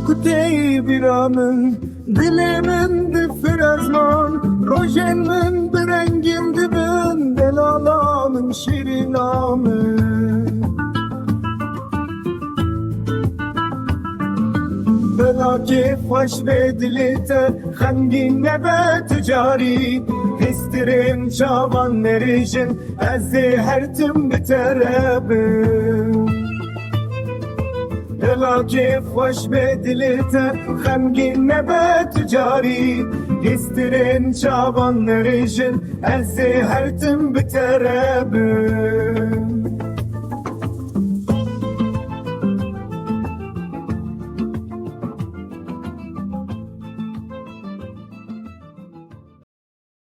Kutey biramın, dilimin difrazman, rojenin bir rengin dibin, delalamın şirinamın. Belaki faş ve dilite, hangin nebe ticari, istirim çaban nerijin, ezdi her tüm biterebim. Belaki faş ve dilite, hangin nebe ticari, istirin çaban nerijin, ezdi her tüm biterebim.